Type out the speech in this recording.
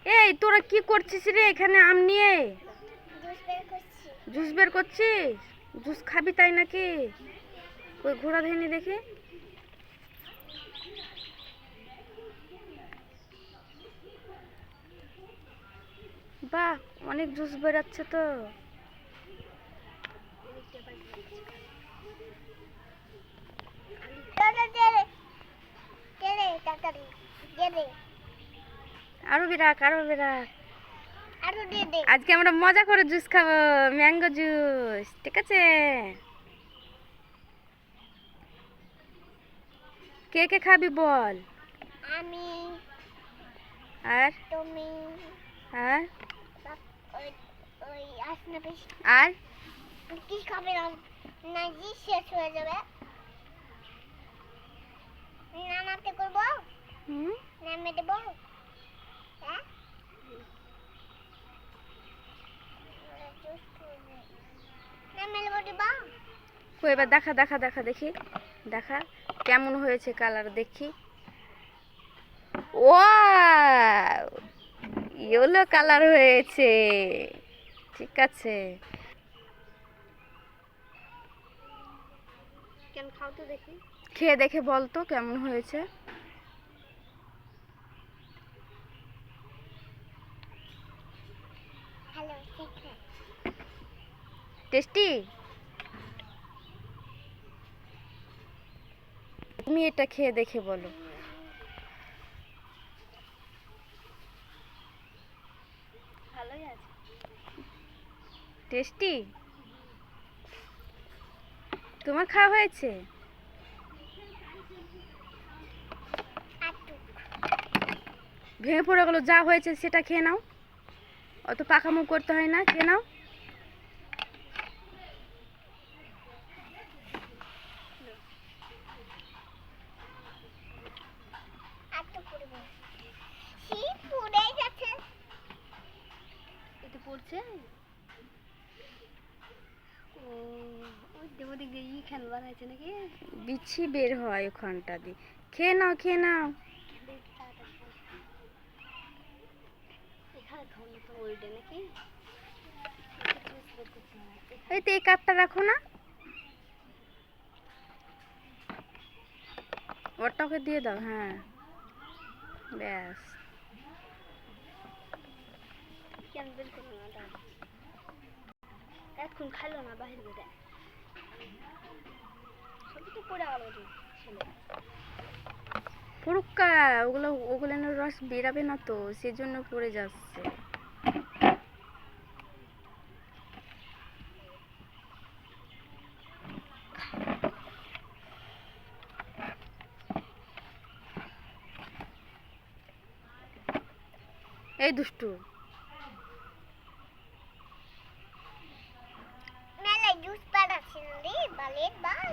এই তোরা কি করছিস রে এখানে আম নিয়ে? জুস বের করছিস? জুস খাবি তাই নাকি? ওই ঘোড়া ধেনি দেখি। বাহ, অনেক জুস বেরাচ্ছে তো। আরো বিরাট, আরো বিরাট। আজকে আমরা মজা করে জুস খাবো, ম্যাঙ্গো জুস, ঠিক আছে? কে কে খাবি বল? আমি, আর তুমি, আর ওই আসনা বেশ। আর কি খাবে না? নাজি শেষ হয়ে যাবে। নামাতে করবো? নামে দেবো? হ্যাঁ, নামে দেবো। কই এবার দেখা দেখা দেখা দেখি, দেখা কেমন হয়েছে কালার দেখি। ওয়াও, ইয়েলো কালার হয়েছে, ঠিক আছে। কেন খাও তো দেখি। খেয়ে দেখে বল তো কেমন হয়েছে। Hello, tasty? তুমি এটা খেয়ে দেখে বলো। ভালোই আছে। টেস্টি? তোমার খাওয়া হয়েছে? ভেঙে পড়ে গেলো, যা হয়েছে সেটা খেয়ে নাও, অত পাকামো করতে হয় না, খেয়ে নাও। পড়ছে ও, ওই দেবো দিক দিয়ে খেলবার আছে নাকি? বিচ্ছি বের হয় ওখানটা দিয়ে। খেয়ে নাও, খেয়ে নাও। এখানে ধরলে তো ওইটা নাকি? এই তো এই কাপটা রাখো না, ওটাকে দিয়ে দাও। হ্যাঁ, ব্যাস। কেন বের করো না? দাও, এখন খাইলো না বাহির বেড়ে সবই তো পড়ে গেল ছেলে। পুরুক্কা, ওগুলো ওগুলো রস বেরাবে না তো, সেজন্য পড়ে যাচ্ছে। এই দুষ্টু, মেলায় জুস পাড়া ছিল রে, বালের বাল।